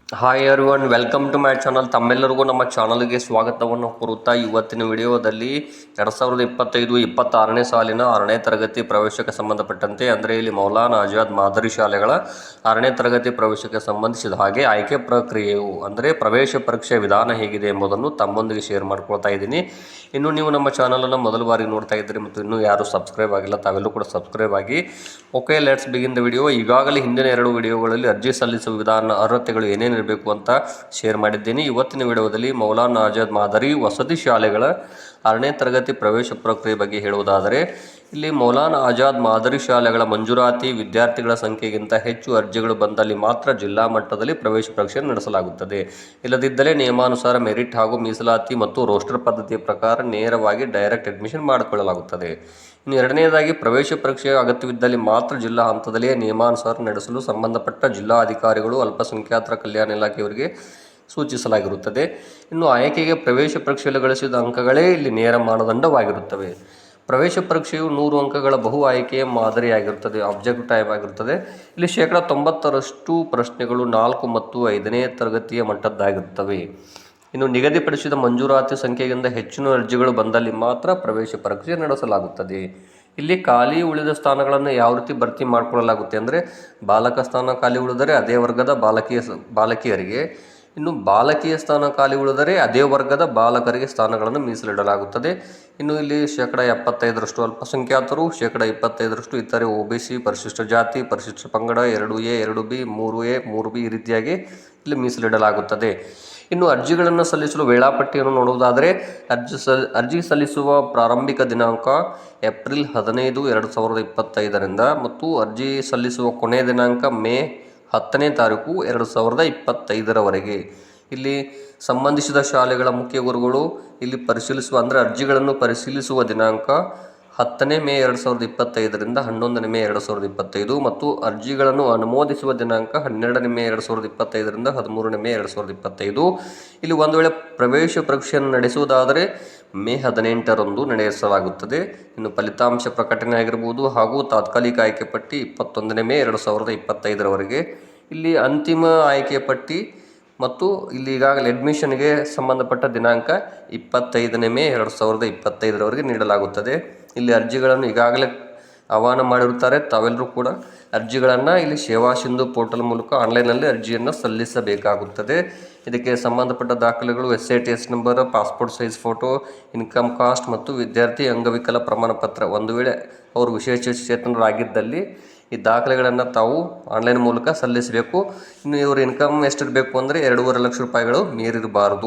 Hi everyone, welcome to my channel. ತಮ್ಮೆಲ್ಲರಿಗೂ ನಮ್ಮ ಚಾನಲ್ಗೆ ಸ್ವಾಗತವನ್ನು ಕೋರುತ್ತಾ ಇವತ್ತಿನ ವಿಡಿಯೋದಲ್ಲಿ 2025-26ನೇ ಸಾಲಿನ 6ನೇ ತರಗತಿ ಪ್ರವೇಶಕ್ಕೆ ಸಂಬಂಧಪಟ್ಟಂತೆ, ಅಂದರೆ ಇಲ್ಲಿ ಮೌಲಾನಾ ಆಜಾದ್ ಮಾದರಿ ಶಾಲೆಗಳ 6ನೇ ತರಗತಿ ಪ್ರವೇಶಕ್ಕೆ ಸಂಬಂಧಿಸಿದ ಹಾಗೆ ಆಯ್ಕೆ ಪ್ರಕ್ರಿಯೆಯು ಅಂದರೆ ಪ್ರವೇಶ ಪರೀಕ್ಷೆ ವಿಧಾನ ಹೇಗಿದೆ ಎಂಬುದನ್ನು ತಮ್ಮೊಂದಿಗೆ ಶೇರ್ ಮಾಡ್ಕೊಳ್ತಾ ಇದ್ದೀನಿ. ಇನ್ನು ನೀವು ನಮ್ಮ ಚಾನಲನ್ನು ಮೊದಲ ಬಾರಿ ನೋಡ್ತಾ ಇದ್ದೀರಿ ಮತ್ತು ಇನ್ನೂ ಯಾರು ಸಬ್ಸ್ಕ್ರೈಬ್ ಆಗಿಲ್ಲ, ತಾವೆಲ್ಲೂ ಕೂಡ ಸಬ್ಸ್ಕ್ರೈಬ್ ಆಗಿ. Okay, let's begin the video. ಈಗಾಗಲೇ ಹಿಂದಿನ 2 ವಿಡಿಯೋಗಳಲ್ಲಿ ಅರ್ಜಿ ಸಲ್ಲಿಸುವ ವಿಧಾನ, ಅರ್ಹತೆಗಳು ಏನೇನಿರಬೇಕು ಅಂತ ಶೇರ್ ಮಾಡಿದ್ದೀನಿ. ಇವತ್ತಿನ ವಿಡಿಯೋದಲ್ಲಿ ಮೌಲಾನಾ ಆಜಾದ್ ಮಾದರಿ ವಸತಿ ಶಾಲೆಗಳ 6ನೇ ತರಗತಿ ಪ್ರವೇಶ ಪ್ರಕ್ರಿಯೆ ಬಗ್ಗೆ ಹೇಳುವುದಾದರೆ, ಇಲ್ಲಿ ಮೌಲಾನಾ ಆಜಾದ್ ಮಾದರಿ ಶಾಲೆಗಳ ಮಂಜೂರಾತಿ ವಿದ್ಯಾರ್ಥಿಗಳ ಸಂಖ್ಯೆಗಿಂತ ಹೆಚ್ಚು ಅರ್ಜಿಗಳು ಬಂದಲ್ಲಿ ಮಾತ್ರ ಜಿಲ್ಲಾ ಮಟ್ಟದಲ್ಲಿ ಪ್ರವೇಶ ಪರೀಕ್ಷೆ ನಡೆಸಲಾಗುತ್ತದೆ. ಇಲ್ಲದಿದ್ದರೆ ನಿಯಮಾನುಸಾರ ಮೆರಿಟ್ ಹಾಗೂ ಮೀಸಲಾತಿ ಮತ್ತು ರೋಸ್ಟರ್ ಪದ್ಧತಿಯ ಪ್ರಕಾರ ನೇರವಾಗಿ ಡೈರೆಕ್ಟ್ ಅಡ್ಮಿಷನ್ ಮಾಡಿಕೊಳ್ಳಲಾಗುತ್ತದೆ. ಇನ್ನು ಎರಡನೇದಾಗಿ, ಪ್ರವೇಶ ಪರೀಕ್ಷೆ ಅಗತ್ಯವಿದ್ದಲ್ಲಿ ಮಾತ್ರ ಜಿಲ್ಲಾ ಹಂತದಲ್ಲಿಯೇ ನಿಯಮಾನುಸಾರ ನಡೆಸಲು ಸಂಬಂಧಪಟ್ಟ ಜಿಲ್ಲಾ ಅಧಿಕಾರಿಗಳು ಅಲ್ಪಸಂಖ್ಯಾತರ ಕಲ್ಯಾಣ ಇಲಾಖೆಯವರಿಗೆ ಸೂಚಿಸಲಾಗಿರುತ್ತದೆ. ಇನ್ನು ಆಯ್ಕೆಗೆ ಪ್ರವೇಶ ಪರೀಕ್ಷೆಯಲ್ಲಿ ಗಳಿಸಿದ ಅಂಕಗಳೇ ಇಲ್ಲಿ ನೇರ ಮಾನದಂಡವಾಗಿರುತ್ತವೆ. ಪ್ರವೇಶ ಪರೀಕ್ಷೆಯು 100 ಅಂಕಗಳ ಬಹು ಆಯ್ಕೆಯ ಮಾದರಿಯಾಗಿರುತ್ತದೆ, ಆಬ್ಜೆಕ್ಟಿವ್ ಟೈಪ್ ಆಗಿರುತ್ತದೆ. ಇಲ್ಲಿ 90% ಪ್ರಶ್ನೆಗಳು 4 ಮತ್ತು 5ನೇ ತರಗತಿಯ ಮಟ್ಟದ್ದಾಗಿರುತ್ತವೆ. ಇನ್ನು ನಿಗದಿಪಡಿಸಿದ ಮಂಜೂರಾತಿ ಸಂಖ್ಯೆಗಿಂತ ಹೆಚ್ಚಿನ ಅರ್ಜಿಗಳು ಬಂದಲ್ಲಿ ಮಾತ್ರ ಪ್ರವೇಶ ಪರೀಕ್ಷೆ ನಡೆಸಲಾಗುತ್ತದೆ. ಇಲ್ಲಿ ಖಾಲಿ ಉಳಿದ ಸ್ಥಾನಗಳನ್ನು ಯಾವ ರೀತಿ ಭರ್ತಿ ಮಾಡಿಕೊಳ್ಳಲಾಗುತ್ತೆ ಅಂದರೆ, ಬಾಲಕ ಸ್ಥಾನ ಖಾಲಿ ಉಳಿದರೆ ಅದೇ ವರ್ಗದ ಬಾಲಕಿಯರಿಗೆ, ಇನ್ನು ಬಾಲಕಿಯ ಸ್ಥಾನ ಖಾಲಿ ಉಳಿದರೆ ಅದೇ ವರ್ಗದ ಬಾಲಕರಿಗೆ ಸ್ಥಾನಗಳನ್ನು ಮೀಸಲಿಡಲಾಗುತ್ತದೆ. ಇನ್ನು ಇಲ್ಲಿ 75% ಅಲ್ಪಸಂಖ್ಯಾತರು, 25% ಇತರೆ OBC, ಪರಿಶಿಷ್ಟ ಜಾತಿ, ಪರಿಶಿಷ್ಟ ಪಂಗಡ, 2A, 2B, 3A, 3B ಈ ರೀತಿಯಾಗಿ ಇಲ್ಲಿ ಮೀಸಲಿಡಲಾಗುತ್ತದೆ. ಇನ್ನು ಅರ್ಜಿಗಳನ್ನು ಸಲ್ಲಿಸಲು ವೇಳಾಪಟ್ಟಿಯನ್ನು ನೋಡುವುದಾದರೆ, ಅರ್ಜಿ ಸಲ್ಲಿಸುವ ಪ್ರಾರಂಭಿಕ ದಿನಾಂಕ ಏಪ್ರಿಲ್ 15, 2025ರಿಂದ ಮತ್ತು ಅರ್ಜಿ ಸಲ್ಲಿಸುವ ಕೊನೆಯ ದಿನಾಂಕ ಮೇ 10ನೇ ತಾರೀಕು 2025ರವರೆಗೆ. ಇಲ್ಲಿ ಸಂಬಂಧಿಸಿದ ಶಾಲೆಗಳ ಮುಖ್ಯ ಗುರುಗಳು ಇಲ್ಲಿ ಅರ್ಜಿಗಳನ್ನು ಪರಿಶೀಲಿಸುವ ದಿನಾಂಕ 10ನೇ ಮೇ 2025ರಿಂದ 11ನೇ ಮೇ 2025 ಮತ್ತು ಅರ್ಜಿಗಳನ್ನು ಅನುಮೋದಿಸುವ ದಿನಾಂಕ 12ನೇ ಮೇ 2025ರಿಂದ 13ನೇ ಮೇ 2025. ಇಲ್ಲಿ ಒಂದು ವೇಳೆ ಪ್ರವೇಶ ಪರೀಕ್ಷೆಯನ್ನು ನಡೆಸುವುದಾದರೆ ಮೇ 18ರಂದು ನಡೆಸಲಾಗುತ್ತದೆ. ಇನ್ನು ಫಲಿತಾಂಶ ಪ್ರಕಟಣೆ ಆಗಿರ್ಬೋದು ಹಾಗೂ ತಾತ್ಕಾಲಿಕ ಆಯ್ಕೆ ಪಟ್ಟಿ 21ನೇ ಮೇ 2025ರವರೆಗೆ. ಇಲ್ಲಿ ಅಂತಿಮ ಆಯ್ಕೆ ಪಟ್ಟಿ ಮತ್ತು ಇಲ್ಲಿ ಈಗಾಗಲೇ ಅಡ್ಮಿಷನ್ಗೆ ಸಂಬಂಧಪಟ್ಟ ದಿನಾಂಕ 25ನೇ ಮೇ 2025ರವರೆಗೆ ನೀಡಲಾಗುತ್ತದೆ. ಇಲ್ಲಿ ಅರ್ಜಿಗಳನ್ನು ಈಗಾಗಲೇ ಆಹ್ವಾನ ಮಾಡಿರುತ್ತಾರೆ. ತಾವೆಲ್ಲರೂ ಕೂಡ ಅರ್ಜಿಗಳನ್ನು ಇಲ್ಲಿ ಸೇವಾ ಸಿಂಧು ಪೋರ್ಟಲ್ ಮೂಲಕ ಆನ್ಲೈನಲ್ಲಿ ಅರ್ಜಿಯನ್ನು ಸಲ್ಲಿಸಬೇಕಾಗುತ್ತದೆ. ಇದಕ್ಕೆ ಸಂಬಂಧಪಟ್ಟ ದಾಖಲೆಗಳು SITS number, passport size photo, income caste ಮತ್ತು ವಿದ್ಯಾರ್ಥಿ ಅಂಗವಿಕಲ ಪ್ರಮಾಣ ಪತ್ರ. ಒಂದು ವೇಳೆ ಅವರು ವಿಶೇಷಚೇತನರಾಗಿದ್ದಲ್ಲಿ ಈ ದಾಖಲೆಗಳನ್ನು ತಾವು ಆನ್ಲೈನ್ ಮೂಲಕ ಸಲ್ಲಿಸಬೇಕು. ಇನ್ನು ಇವರು ಇನ್ಕಮ್ ಎಷ್ಟಿರಬೇಕು ಅಂದರೆ 2.5 ಲಕ್ಷ ರೂಪಾಯಿಗಳು ಮೀರಿರಬಾರದು.